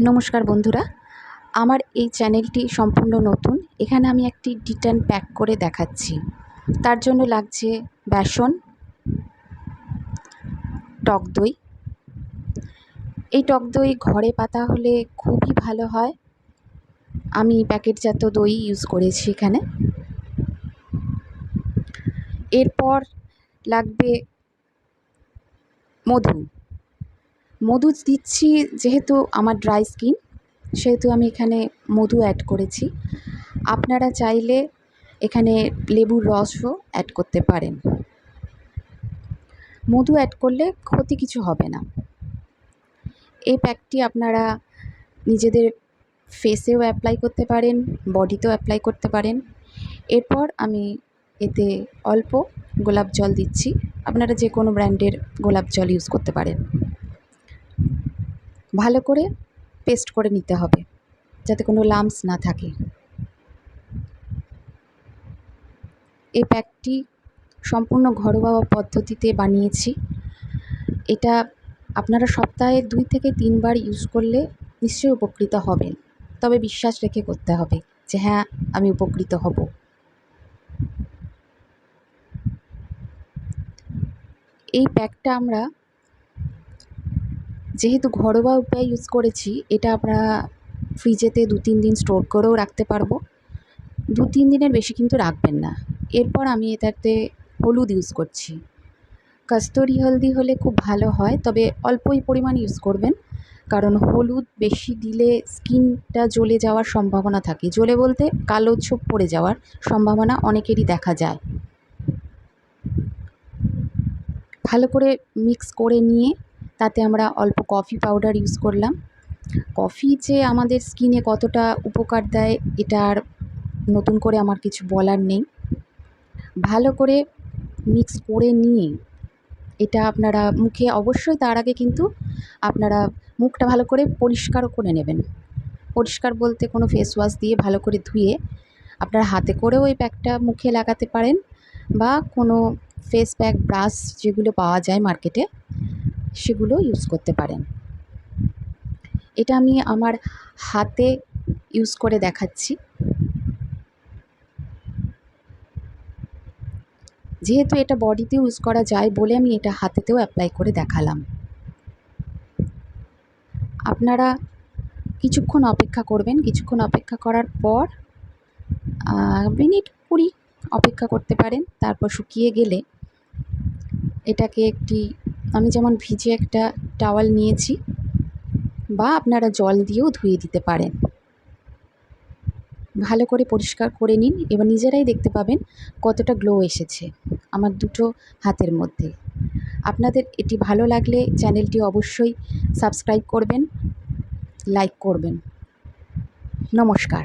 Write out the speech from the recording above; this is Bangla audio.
নমস্কার বন্ধুরা, আমার এই চ্যানেলটি সম্পূর্ণ নতুন। এখানে আমি একটি ডিটান প্যাক করে দেখাচ্ছি। তার জন্য লাগছে বেসন, টক দই। এই টক দই ঘরে পাতা হলে খুবই ভালো হয়। আমি প্যাকেটজাত দই ইউজ করেছি এখানে। এরপর লাগবে মধু। মধু দিচ্ছি যেহেতু আমার ড্রাই স্কিন, সেহেতু আমি এখানে মধু অ্যাড করেছি। আপনারা চাইলে এখানে লেবুর রসও অ্যাড করতে পারেন। মধু অ্যাড করলে ক্ষতি কিছু হবে না। এই প্যাকটি আপনারা নিজেদের ফেসেও অ্যাপ্লাই করতে পারেন, বডিতেও অ্যাপ্লাই করতে পারেন। এরপর আমি এতে অল্প গোলাপ জল দিচ্ছি। আপনারা যে কোনো ব্র্যান্ডের গোলাপ জল ইউজ করতে পারেন। ভালো করে পেস্ট করে নিতে হবে যাতে কোনো লাম্পস না থাকে। এই প্যাকটি সম্পূর্ণ ঘরোয়া পদ্ধতিতে বানিয়েছি। এটা আপনারা সপ্তাহে 2 থেকে 3 বার ইউজ করলে নিশ্চয়ই উপকৃত হবেন। তবে বিশ্বাস রেখে করতে হবে যে হ্যাঁ, আমি উপকৃত হব। এই প্যাকটা আমরা যেহেতু ঘরোয়া উপায়ে ইউজ করেছি, এটা আমরা ফ্রিজেতে 2-3 দিন স্টোর করেও রাখতে পারবো। 2-3 দিনের বেশি কিন্তু রাখবেন না। এরপর আমি এটাতে হলুদ ইউজ করছি। কস্তুরি হলদি হলে খুব ভালো হয়, তবে অল্পই পরিমাণ ইউজ করবেন, কারণ হলুদ বেশি দিলে স্কিনটা জ্বলে যাওয়ার সম্ভাবনা থাকে। জ্বলে বলতে কালো ছোপ পড়ে যাওয়ার সম্ভাবনা অনেকেরই দেখা যায়। ভালো করে মিক্স করে নিয়ে তাতে আমরা অল্প কফি পাউডার ইউজ করলাম। কফি যে আমাদের স্কিনে কতটা উপকার দেয় এটা আর নতুন করে আমার কিছু বলার নেই। ভালো করে মিক্স করে নিয়ে এটা আপনারা মুখে অবশ্যই তার আগে কিন্তু আপনারা মুখটা ভালো করে পরিষ্কারও করে নেবেন। পরিষ্কার বলতে কোনো ফেস ওয়াশ দিয়ে ভালো করে ধুয়ে আপনারা হাতে করেও এই প্যাকটা মুখে লাগাতে পারেন, বা কোনো ফেস প্যাক ব্রাশ যেগুলো পাওয়া যায় মার্কেটে সেগুলো ইউজ করতে পারেন। এটা আমি আমার হাতে ইউজ করে দেখাচ্ছি। যেহেতু এটা বডিতে ইউজ করা যায় বলে আমি এটা হাতেতেও অ্যাপ্লাই করে দেখালাম। আপনারা কিছুক্ষণ অপেক্ষা করবেন। কিছুক্ষণ অপেক্ষা করার পর মিনিট 20 অপেক্ষা করতে পারেন। তারপর শুকিয়ে গেলে এটাকে আমি যেমন ভিজে একটা টাওয়াল নিয়েছি, বা আপনারা জল দিয়েও ধুয়ে দিতে পারেন। ভালো করে পরিষ্কার করে নিন। এবার নিজেরাই দেখতে পাবেন কতটা গ্লো এসেছে আমার দুটো হাতের মধ্যে। আপনাদের এটি ভালো লাগলে চ্যানেলটি অবশ্যই সাবস্ক্রাইব করবেন, লাইক করবেন। নমস্কার।